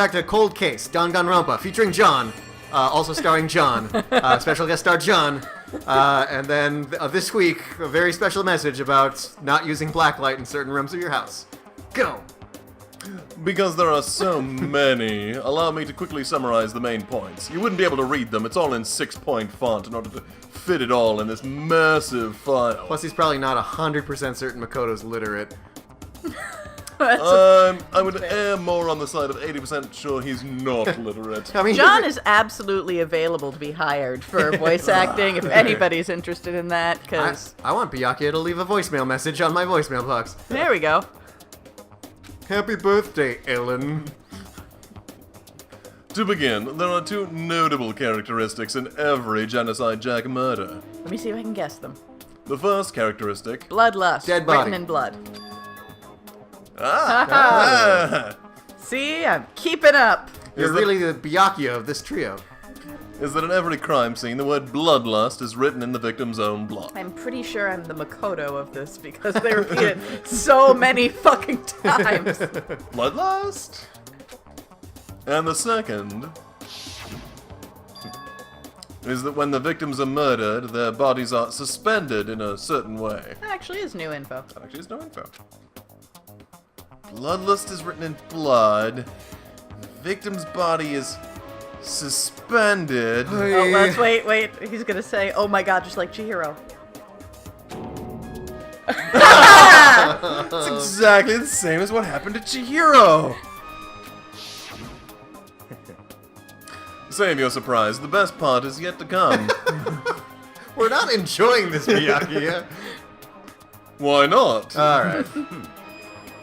back to Cold Case, Danganronpa, featuring John, also starring John, special guest star John, and then this week, a very special message about not using blacklight in certain rooms of your house. Go! Because there are so many, allow me to quickly summarize the main points. You wouldn't be able to read them, it's all in 6-point font in order to fit it all in this massive file. Plus, he's probably not 100% certain Makoto's literate. I would err more on the side of 80% sure he's not literate. I mean, John is absolutely available to be hired for voice acting if anybody's interested in that, because... I want Byakuya to leave a voicemail message on my voicemail box. There we go. Happy birthday, Ellen. To begin, there are two notable characteristics in every Genocide Jack murder. Let me see if I can guess them. The first characteristic... Bloodlust. Dead body. Written in blood. Ah! See? I'm keeping up. You're really the Byakuya of this trio. Is that in every crime scene, the word bloodlust is written in the victim's own blood. I'm pretty sure I'm the Makoto of this because they repeat it so many fucking times. Bloodlust? And the second is that when the victims are murdered, their bodies are suspended in a certain way. That actually is new info. That actually is no info. Bloodlust is written in blood. The victim's body is suspended. Oh, let's wait. He's gonna say, oh my god, just like Chihiro. It's exactly the same as what happened to Chihiro. Save your surprise, the best part is yet to come. We're not enjoying this, Byakuya. Why not? Alright.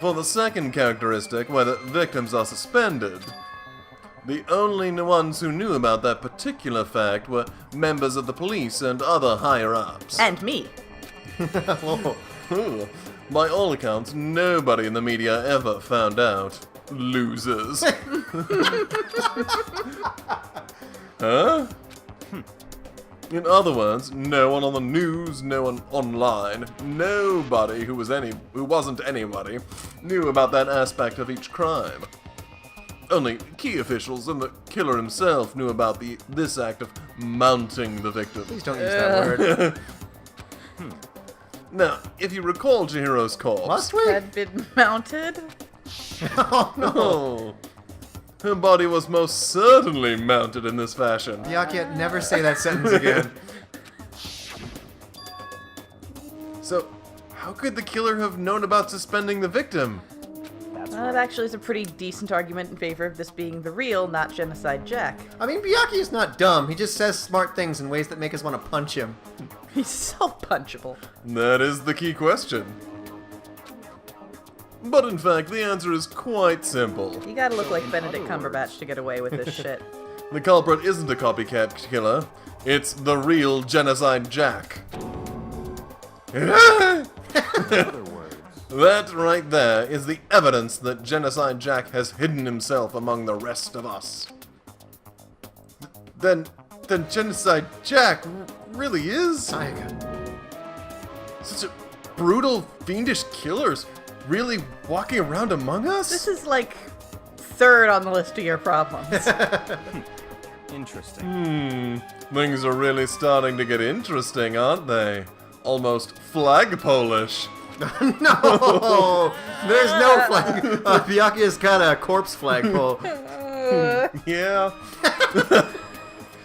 For the second characteristic, where the victims are suspended, the only ones who knew about that particular fact were members of the police and other higher-ups. And me. Whoa. Ooh. By all accounts, nobody in the media ever found out. Losers. Huh? In other words, no one on the news, no one online, nobody who wasn't anybody knew about that aspect of each crime. Only key officials and the killer himself knew about this act of mounting the victim. Please don't use that word. Now, if you recall Chihiro's corpse... Must we? Had been mounted. Oh, no. Oh, her body was most certainly mounted in this fashion. Byakuya, never say that sentence again. So, how could the killer have known about suspending the victim? That actually is a pretty decent argument in favor of this being the real, not Genocide Jack. I mean, Byakuya's not dumb. He just says smart things in ways that make us want to punch him. He's so punchable. That is the key question. But in fact, the answer is quite simple. You gotta look like Benedict Cumberbatch to get away with this shit. The culprit isn't a copycat killer, it's the real Genocide Jack. That right there is the evidence that Genocide Jack has hidden himself among the rest of us. Then Genocide Jack really is such a brutal, fiendish killers really walking around among us? This is like third on the list of your problems. Interesting. Things are really starting to get interesting, aren't they? Almost flagpole-ish. No! There's no flag. Byakuya's got a corpse flagpole. Yeah.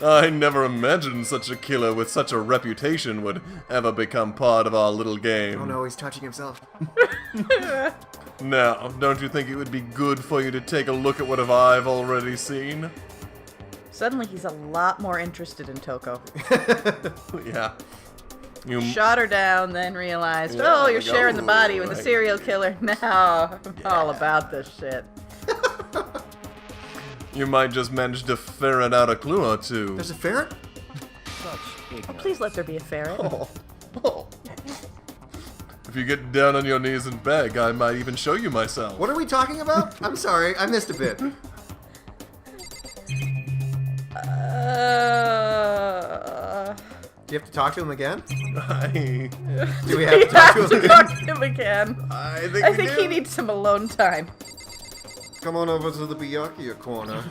I never imagined such a killer with such a reputation would ever become part of our little game. Oh no, he's touching himself. Now, don't you think it would be good for you to take a look at what I've already seen? Suddenly he's a lot more interested in Toko. Yeah. You Shot her down, then realized, Yeah, oh, you're like, sharing the body with a right. serial killer. Now I'm all about this shit. You might just manage to ferret out a clue or two. There's a ferret? Such ignorance. Please let there be a ferret. Oh. If you get down on your knees and beg, I might even show you myself. What are we talking about? I'm sorry, I missed a bit. Do you have to talk to him again? Do we have to talk to him again? Talk to him again. I I think he needs some alone time. Come on over to the Byakuya corner.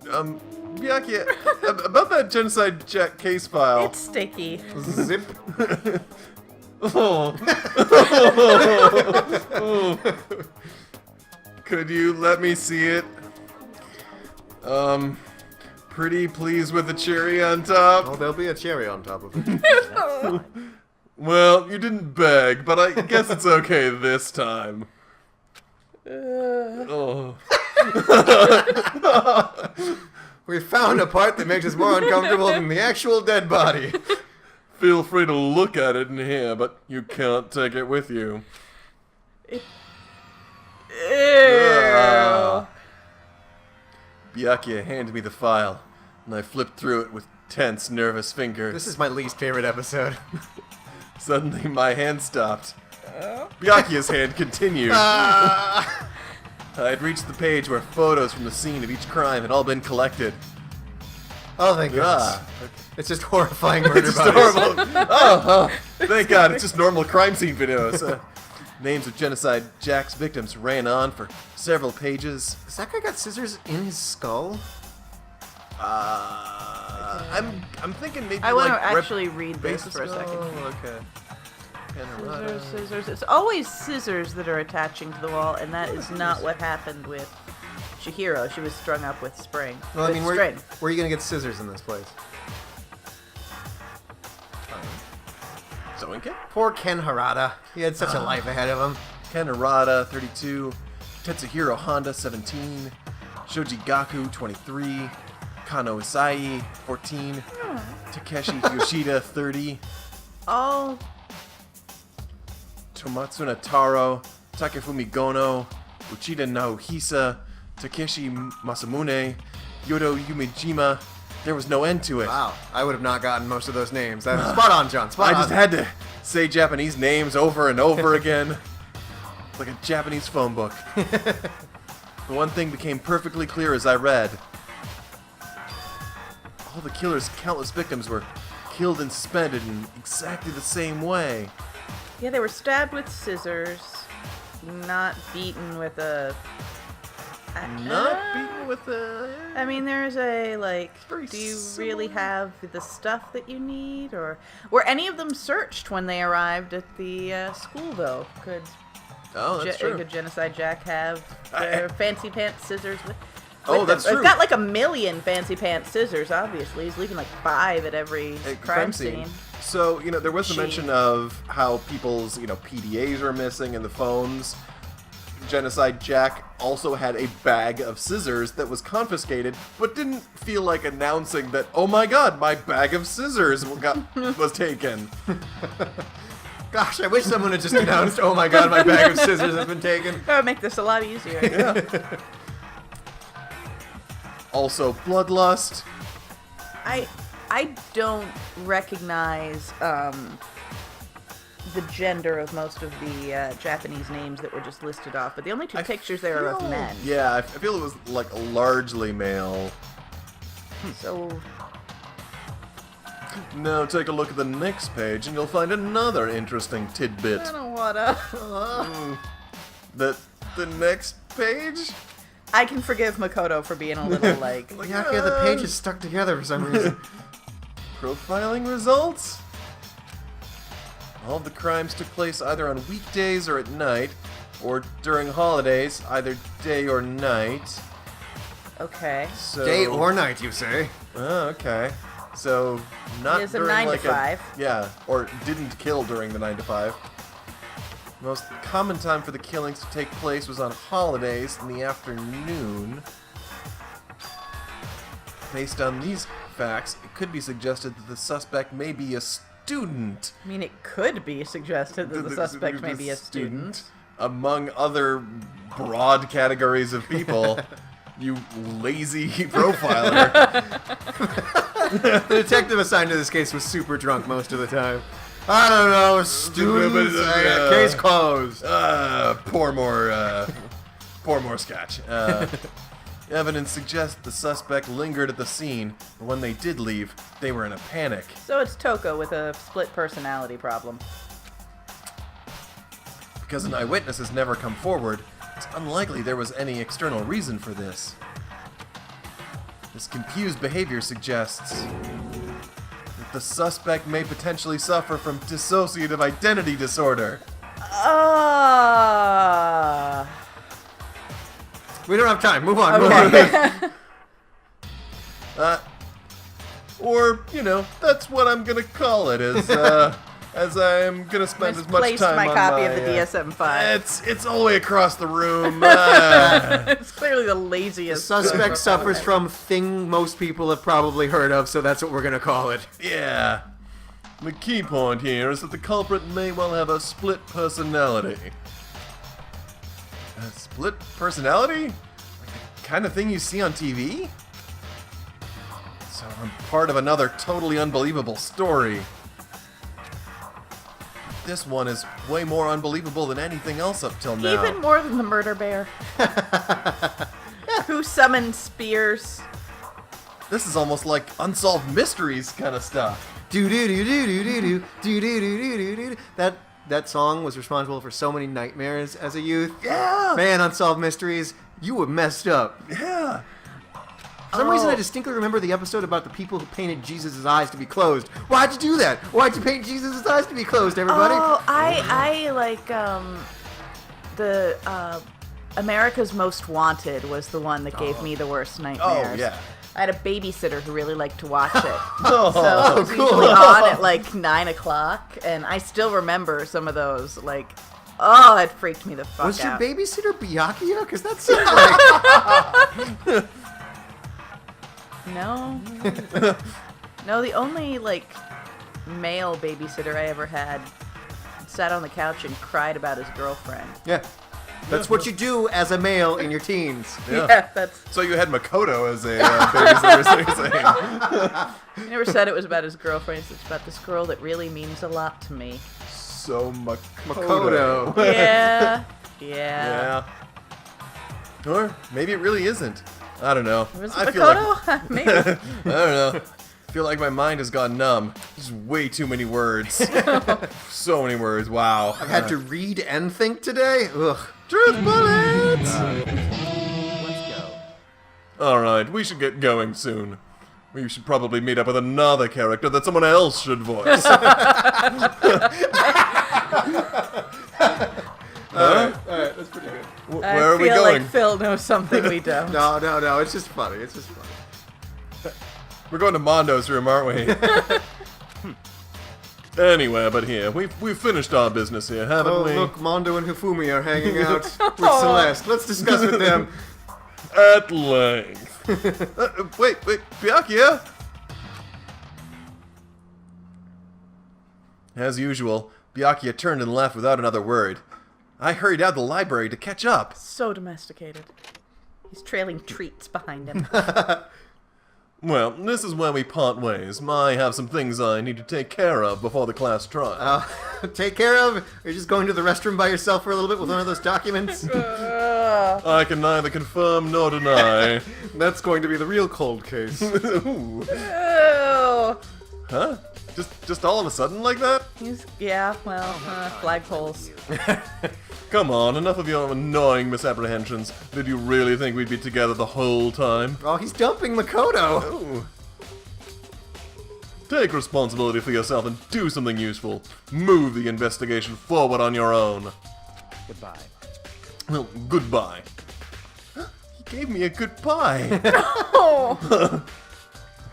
Byakuya, about that Genocide Jack case file. It's sticky. Zip. Oh. Could you let me see it? Pretty pleased with the cherry on top. Oh, there'll be a cherry on top of it. Well, you didn't beg, but I guess it's okay this time. Oh. We found a part that makes us more uncomfortable than the actual dead body. Feel free to look at it in here, but you can't take it with you. Ew. Byakuya handed me the file, and I flipped through it with tense, nervous fingers. This is my least favorite episode. Suddenly, my hand stopped. Byakuya's hand continued. I had reached the page where photos from the scene of each crime had all been collected. Oh, thank goodness. Ah, It's just horrifying murder it's just bodies. horrible. Oh, thank God, it's just normal crime scene videos. Names of Genocide Jack's victims ran on for several pages. Has that guy got scissors in his skull? I'm thinking maybe I want like to actually read this basis for a second. Oh, okay. Panorama. Scissors. It's always scissors that are attaching to the wall, and that is not what happened with Chihiro. She was strung up with string. Well, I mean, where string. are you going to get scissors in this place? Sewing kit? Poor Ken Harada. He had such a life ahead of him. Ken Harada, 32. Tetsuhiro Honda, 17. Shoji Gaku, 23. Kano Isai, 14. Takeshi Yoshida, 30. Oh, Tomatsuna Taro, Takefumi Gono, Uchida Naohisa, Takeshi Masamune, Yodo Yumejima. There was no end to it. Wow, I would have not gotten most of those names. That's spot on, John. Spot I on. just had to say Japanese names over and over again. It's like a Japanese phone book. The one thing became perfectly clear as I read. All the killer's countless victims were killed and suspended in exactly the same way. yeah, they were stabbed with scissors, not beaten with a... Not beaten with a... I mean, there's a, like, Very do you similar. really have the stuff that you need? Or were any of them searched when they arrived at the school, though? Could, Oh, that's true. could Genocide Jack have their fancy pants scissors with Oh, them? that's true. He's got like 1 million fancy pants scissors, obviously. He's leaving like 5 at every crime scene. So, there was a Gee. mention of how people's, PDAs are missing and the phones. Genocide Jack also had a bag of scissors that was confiscated, but didn't feel like announcing that, oh my god, my bag of scissors was taken. Gosh, I wish someone had just announced, oh my god, my bag of scissors has been taken. That would make this a lot easier. Also, bloodlust. I don't recognize the gender of most of the Japanese names that were just listed off, but the only 2 pictures there are of men. Yeah, I feel it was like largely male. So Now take a look at the next page and you'll find another interesting tidbit. I don't wanna. The next page? I can forgive Makoto for being a little like. Yeah, the page is stuck together for some reason. Profiling results? All of the crimes took place either on weekdays or at night, or during holidays, either day or night. Okay. So, Day or night, you say? Oh, okay. So not It is a during 9 to like 5. Yeah, or didn't kill during the 9 to 5. The most common time for the killings to take place was on holidays in the afternoon. Based on these facts, it could be suggested that the suspect may be a student. I mean, it could be suggested that the suspect may be a student. Among other broad categories of people. You lazy profiler. The detective assigned to this case was super drunk most of the time. I don't know, students. Case closed. Pour more scotch. Evidence suggests the suspect lingered at the scene, but when they did leave, they were in a panic. So it's Toko with a split personality problem. Because an eyewitness has never come forward, It's unlikely there was any external reason for this. This confused behavior suggests that the suspect may potentially suffer from dissociative identity disorder. We don't have time. Move on. Okay. Move on. Or, that's what I'm gonna call it, as I'm gonna spend as much Misplaced time my on copy my, of the DSM-5. It's all the way across the room. It's clearly the The laziest. suspect suffers from thing most people have probably heard of, so that's what we're gonna call it. Yeah. The key point here is that the culprit may well have a split personality. A split personality? Like the kind of thing you see on TV? So I'm part of another totally unbelievable story. This one is way more unbelievable than anything else up till now. Even more than the murder bear. Who summoned spears? This is almost like Unsolved Mysteries kind of stuff. That song was responsible for so many nightmares as a youth. Yeah! Man, Unsolved Mysteries, you were messed up. Yeah! For some reason, I distinctly remember the episode about the people who painted Jesus' eyes to be closed. Why'd you do that? Why'd you paint Jesus' eyes to be closed, everybody? Oh, I like the America's Most Wanted was the one that gave me the worst nightmares. Oh, yeah. I had a babysitter who really liked to watch it. Oh, So it was cool. usually on at like 9 o'clock, and I still remember some of those. Like, oh, it freaked me the fuck Was your out. babysitter Byakuya? Because that seems like... No. No, the only like male babysitter I ever had sat on the couch and cried about his girlfriend. Yeah. That's what you do as a male in your teens. Yeah. That's. So you had Makoto as a babysitter, so you're saying. He never said it was about his girlfriend. It's about this girl that really means a lot to me. So Makoto. Yeah. Yeah. Yeah. Or maybe it really isn't. I don't know. Was it I feel like Makoto? Maybe. I don't know. I feel like my mind has gone numb. There's way too many words. So many words. Wow. I've had to read and think today. Ugh. Truth bullets. Let's go. All right, we should get going soon. We should probably meet up with another character that someone else should voice. Alright, that's pretty good. Where are we I feel going? like Phil knows something we don't. No, it's just funny. It's just funny. We're going to Mondo's room, aren't we? Anyway, but here, we've finished our business here, haven't Oh, we? look, Mondo and Hifumi are hanging out with Celeste. Let's discuss with them. At length. Wait, Byakuya? As usual, Byakuya turned and left without another word. I hurried out of the library to catch up. So domesticated. He's trailing treats behind him. Well, this is where we part ways. I have some things I need to take care of before the class trial. Take care of? You're just going to the restroom by yourself for a little bit with one of those documents? I can neither confirm nor deny. That's going to be the real cold case. Ooh. Oh. Huh? Just all of a sudden like that? Yeah, well, flagpoles. Come on, enough of your annoying misapprehensions. Did you really think we'd be together the whole time? Oh, he's dumping Makoto. Oh. Take responsibility for yourself and do something useful. Move the investigation forward on your own. Goodbye. Well, goodbye. He gave me a goodbye. Oh.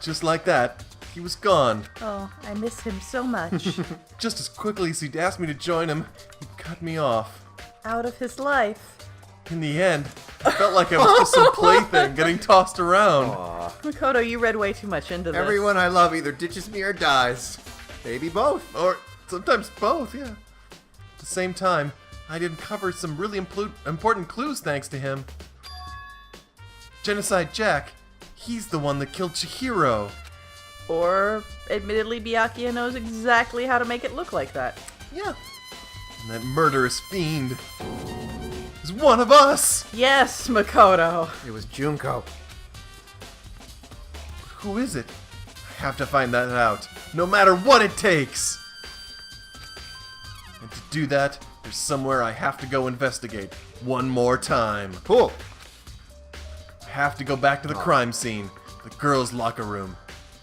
Just like that, he was gone. Oh, I miss him so much. Just as quickly as he'd asked me to join him, he cut me off. Out of his life. In the end, I felt like I was just some plaything getting tossed around. Makoto, you read way too much into this. Everyone I love either ditches me or dies. Maybe both. Or sometimes both, yeah. At the same time, I'd uncovered some really important clues thanks to him. Genocide Jack, he's the one that killed Chihiro. Or, admittedly, Byakuya knows exactly how to make it look like that. Yeah. And that murderous fiend is one of us. Yes, Makoto. It was Junko. Who is it? I have to find that out, no matter what it takes. And to do that, there's somewhere I have to go investigate. one more time. Cool. Have to go back to the crime scene. The girls' locker room.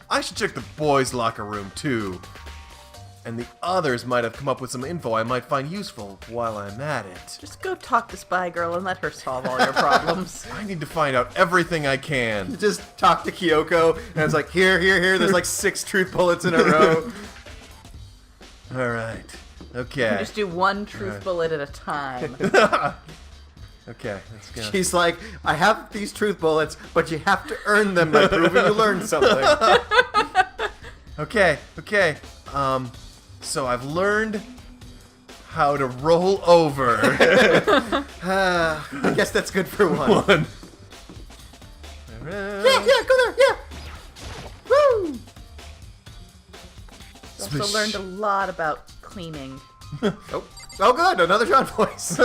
I should check the boys' locker room, too. And the others might have come up with some info I might find useful while I'm at it. Just go talk to Spy Girl and let her solve all your problems. I need to find out everything I can. Just talk to Kyoko, and it's like, here. There's like 6 truth bullets in a row. Alright. Okay. Just do one truth bullet at a time. Okay, let's go. She's like, I have these truth bullets, but you have to earn them by proving you learned something. Okay. So I've learned how to roll over. I guess that's good for one. One. Yeah, go there, yeah. Woo! Also learned a lot about cleaning. Oh, good, another John voice.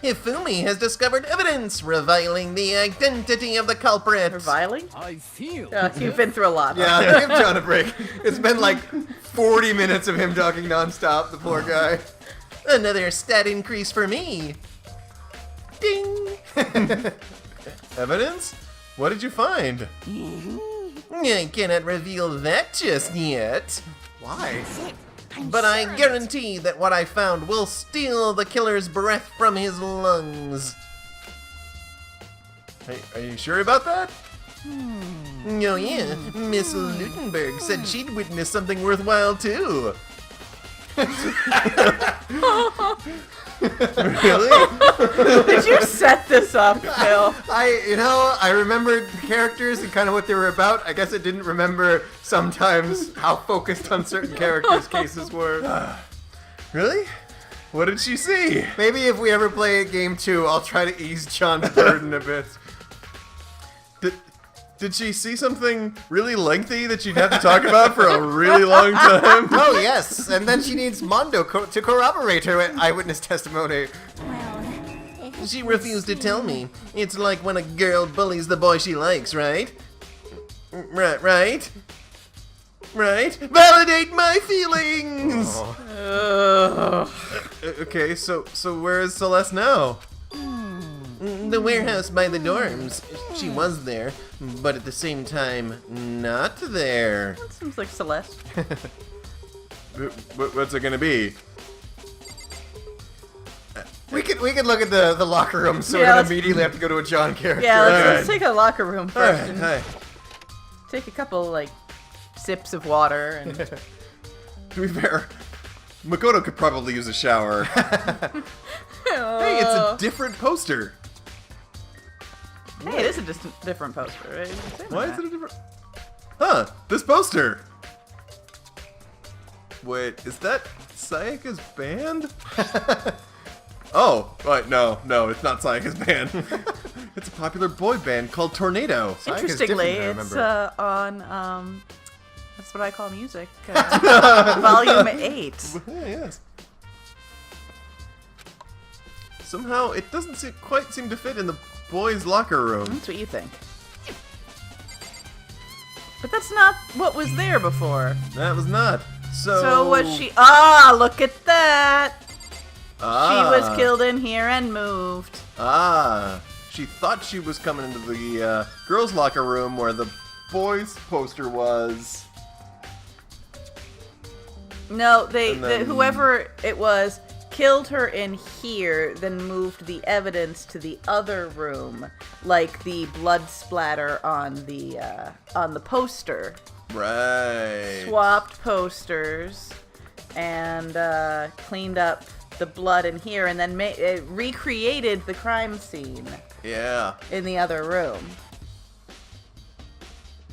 Ifumi has discovered evidence revealing the identity of the culprit. Reviling? I feel. You've been through a lot. Yeah, give John a break. It's been like 40 minutes of him talking nonstop, the poor guy. Another stat increase for me. Ding. Evidence? What did you find? I cannot reveal that just yet. Why? But I guarantee that what I found will steal the killer's breath from his lungs. Hey, are you sure about that? Oh yeah, Miss Lutenberg said she'd witnessed something worthwhile too. Really? Did you set this up, Phil? I remembered the characters and kind of what they were about. I guess I didn't remember sometimes how focused on certain characters cases were. Really? What did she see? Maybe if we ever play game 2, I'll try to ease John's burden a bit. Did she see something really lengthy that she'd have to talk about for a really long time? Oh, yes. And then she needs Mondo to corroborate her eyewitness testimony. She refused to tell me. It's like when a girl bullies the boy she likes, right? Right? Validate my feelings! Okay, so where is Celeste now? The warehouse by the dorms. She was there, but at the same time, not there. That seems like Celeste. What's it gonna be? We could look at the locker room, so we Yeah, don't let's- immediately have to go to a John character. Yeah, let's Alright. take a locker room first and Alright, take a couple, sips of water. And to be fair, Makoto could probably use a shower. Hey, it's a different poster. Hey, it is a different poster, right? Why is it a different... Huh, this poster. Wait, is that Sayaka's band? Oh, right, no, it's not Sayaka's band. It's a popular boy band called Tornado. Interestingly, different, I it's remember. on, that's what I call music, volume 8. Yeah, yes. Somehow, it doesn't quite seem to fit in the boys' locker room. That's what you think. But that's not what was there before. That was not. So what look at that! She was killed in here and moved. She thought she was coming into the girls' locker room where the boys' poster was. No, And then- whoever it was killed her in here, then moved the evidence to the other room, like the blood splatter on the poster. Right. Swapped posters and cleaned up the blood in here, and then recreated the crime scene Yeah. in the other room.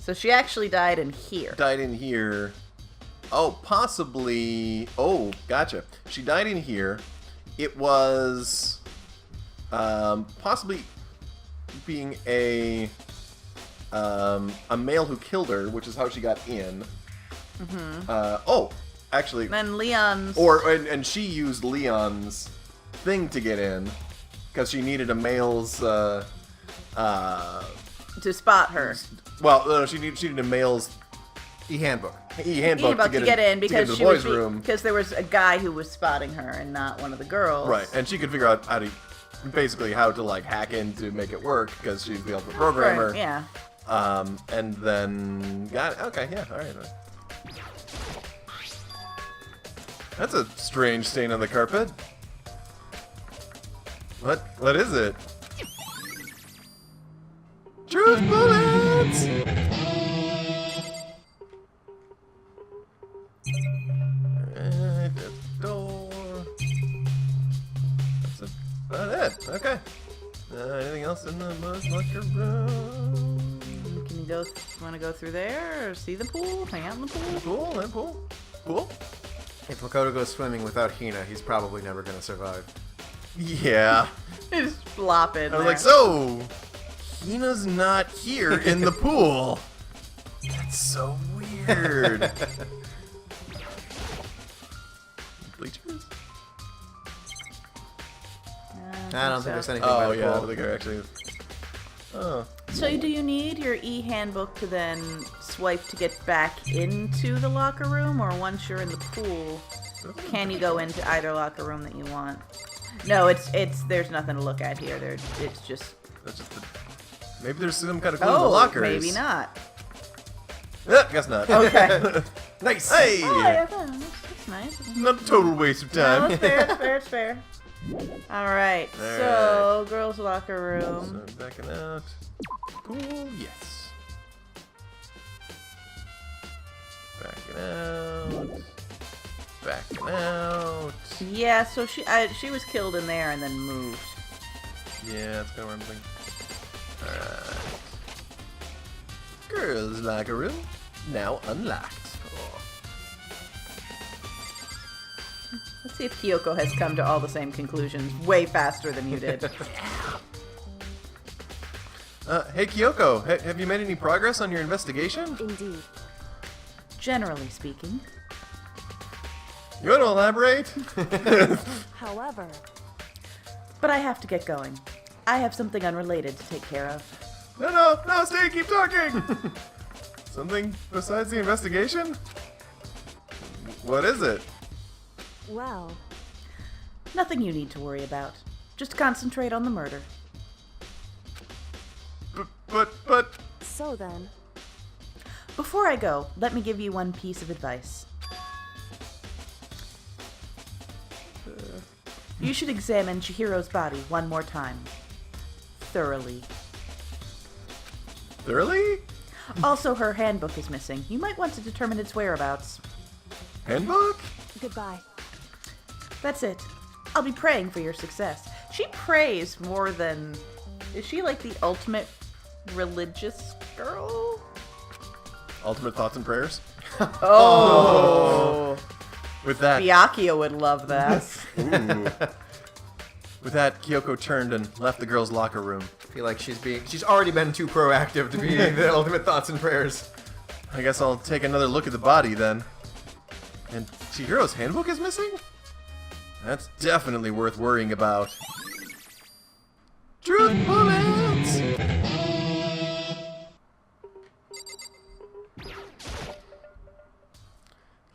So she actually died in here. Died in here. Oh, possibly. Oh, gotcha. She died in here. It was possibly being a male who killed her, which is how she got in. Oh, actually, Then Leon's. and she used Leon's thing to get in because she needed a male's. To spot her. Well, no, she needed a male's E-handbook. E-handbook to get in because to she the was boys' room. because there was a guy who was spotting her and not one of the girls. Right, and she could figure out how to, basically how to like hack in to make it work because she's the ultimate programmer. Right, yeah. And then got it. Okay, yeah, all right. That's a strange stain on the carpet. What is it? Truth bullets! And the door. That's about it. Okay. Anything else in the locker room? Can you go? Want to go through there or see the pool? Hang out in the pool. Pool. If Makoto goes swimming without Hina, he's probably never going to survive. Yeah. Just flop in I was there. like, so Hina's not here in the pool. That's so weird. Bleachers? I don't think there's anything Oh by the yeah, I pool. don't think I actually. Oh. So do you need your e-handbook to then swipe to get back into the locker room, or once you're in the pool, can you go into either locker room that you want? No, it's there's nothing to look at here. It's just. That's just maybe there's some kind of clue in the lockers. Maybe not. Guess not. Okay. Nice! Hey! Oh, yeah, that's nice. Not a total waste of No, time. it's fair, it's fair, it's fair. Alright, so, girls' locker room. So backing out. Pool, yes. Backing out. Backing out. Yeah, so she was killed in there and then moved. Yeah, that's kind of what I'm thinking. Alright. Girls' locker room. Now unlocked. Let's see if Kyoko has come to all the same conclusions way faster than you did. Hey Kyoko, have you made any progress on your investigation? Indeed. Generally speaking. You want to elaborate? However, But I have to get going. I have something unrelated to take care of. No, stay, keep talking! Something besides the investigation? What is it? well, Nothing you need to worry about. Just concentrate on the murder. But... so then, Before I go, let me give you one piece of advice. You should examine Chihiro's body one more time. Thoroughly. Thoroughly? Also, her handbook is missing. You might want to determine its whereabouts. Handbook? goodbye. That's it. I'll be praying for your success. She prays more than... Is she like the ultimate religious girl? Ultimate thoughts and prayers? Oh! With that... Byakuya would love that. Ooh. With that, Kyoko turned and left the girls' locker room. I feel like she's already been too proactive to be the ultimate thoughts and prayers. I guess I'll take another look at the body then. And Chihiro's handbook is missing? That's definitely worth worrying about. Truth bullets!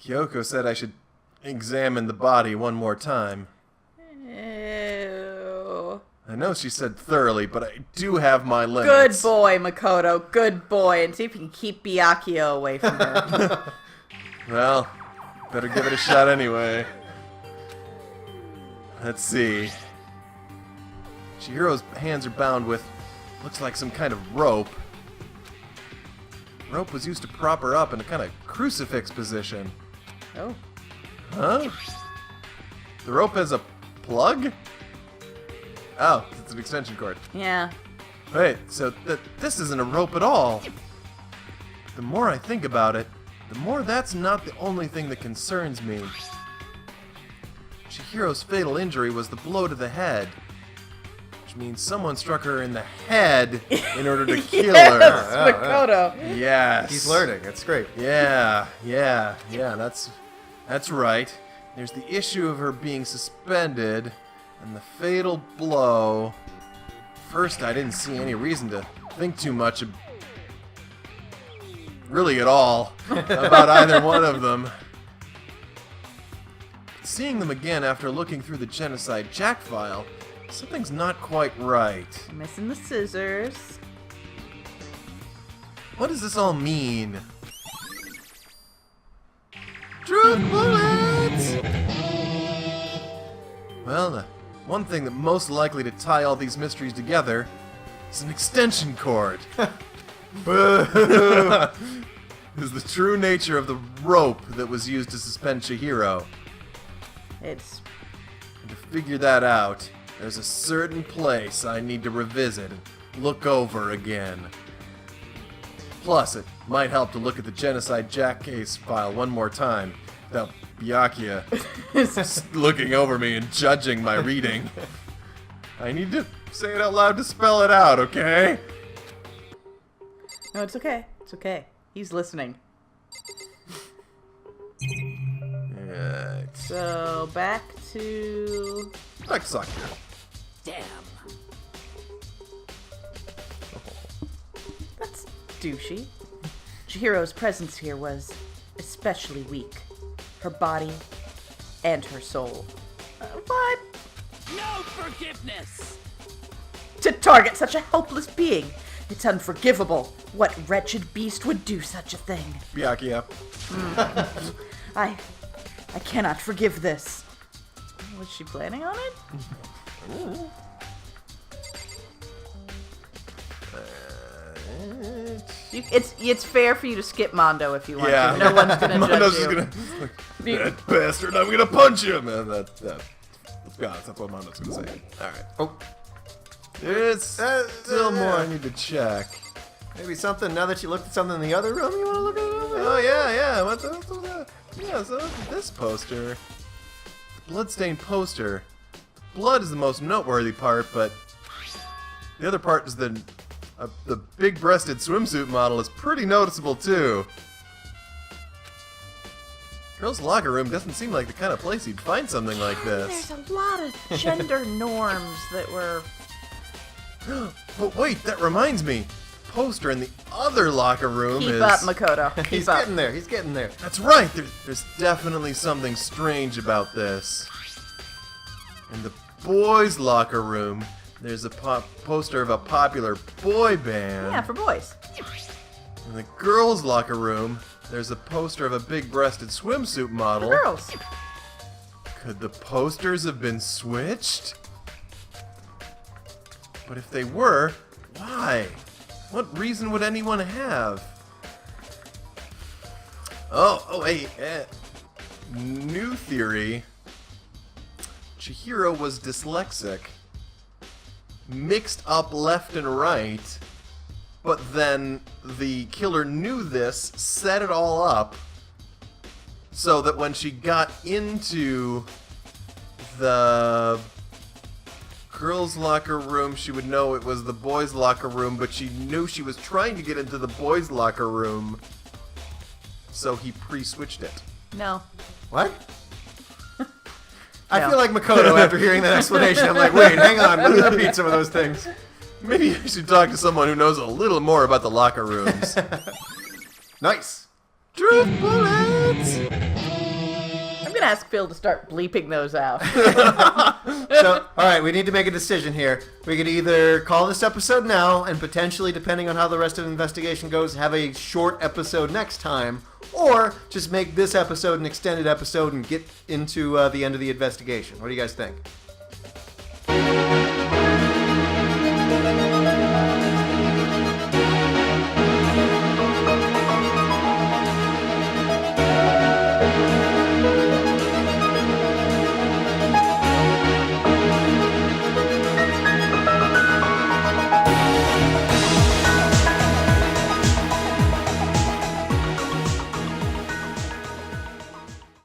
Kyoko said I should examine the body one more time. Ew. I know she said thoroughly, but I do have my Good limits. boy, Makoto. Good boy. And see if you can keep Byakuya away from her. Well, better give it a shot anyway. Let's see. Chihiro's hands are bound with, looks like some kind of rope. Rope was used to prop her up in a kind of crucifix position. Oh. Huh? The rope has a plug? Oh, it's an extension cord. Yeah. Wait, so this isn't a rope at all. The more I think about it, the more that's not the only thing that concerns me. Chihiro's fatal injury was the blow to the head. Which means someone struck her in the head in order to kill Yes, her. Makoto. Yes. He's learning. It's great. Yeah, that's right. There's the issue of her being suspended, and the fatal blow. First, I didn't see any reason to think too much really at all about either one of them. Seeing them again after looking through the Genocide Jack file, something's not quite right. Missing the scissors. What does this all mean? Truth bullets! Well, the one thing that most likely to tie all these mysteries together is an extension cord. Is the true nature of the rope that was used to suspend Chihiro. It's And to figure that out, there's a certain place I need to revisit and look over again. Plus, it might help to look at the Genocide Jack case file one more time without Byakuya looking over me and judging my reading. I need to say it out loud to spell it out, okay? no, it's okay. It's okay. He's listening. Right. So back to Back to Sakura. that's douchey. Chihiro's presence here was especially weak. Her body and her soul. What? No forgiveness! To target such a helpless being. It's unforgivable. What wretched beast would do such a thing? Byakuya. I cannot forgive this. Was she planning on it? It's fair for you to skip Mondo if you want Yeah. to. No one's gonna Mondo's judge just you. gonna. That bastard, I'm gonna punch him! And let's be honest, that's what Mondo's gonna say. Alright. Oh, There's still more I need to check. maybe something. Now that you looked at something in the other room, you want to look at it? Oh, yeah. What's that? Yeah, so this poster. The bloodstained poster. Blood is the most noteworthy part, but the other part is the big-breasted swimsuit model is pretty noticeable, too. Girls' locker room doesn't seem like the kind of place you'd find something like this. There's a lot of gender norms that were. But wait, that reminds me. Poster in the other locker room Keep is... up, Makoto. Keep He's up. getting there. He's getting there. That's right. There's definitely something strange about this. In the boys' locker room, there's a poster of a popular boy band. Yeah, for boys. In the girls' locker room, there's a poster of a big-breasted swimsuit For model. girls. Could the posters have been switched? But if they were, why? What reason would anyone have? Hey, new theory. Chihiro was dyslexic, mixed up left and right, but then the killer knew this, set it all up, so that when she got into the girls' locker room, she would know it was the boys' locker room, but she knew she was trying to get into the boys' locker room, so he pre-switched it. No. What? I No. feel like Makoto after hearing that explanation. I'm like, wait, hang on. Let me repeat some of those things. Maybe I should talk to someone who knows a little more about the locker rooms. Nice. Truth bullets! I'm gonna ask Phil to start bleeping those out. So, all right, we need to make a decision here. We could either call this episode now and potentially, depending on how the rest of the investigation goes, have a short episode next time, or just make this episode an extended episode and get into the end of the investigation. What do you guys think?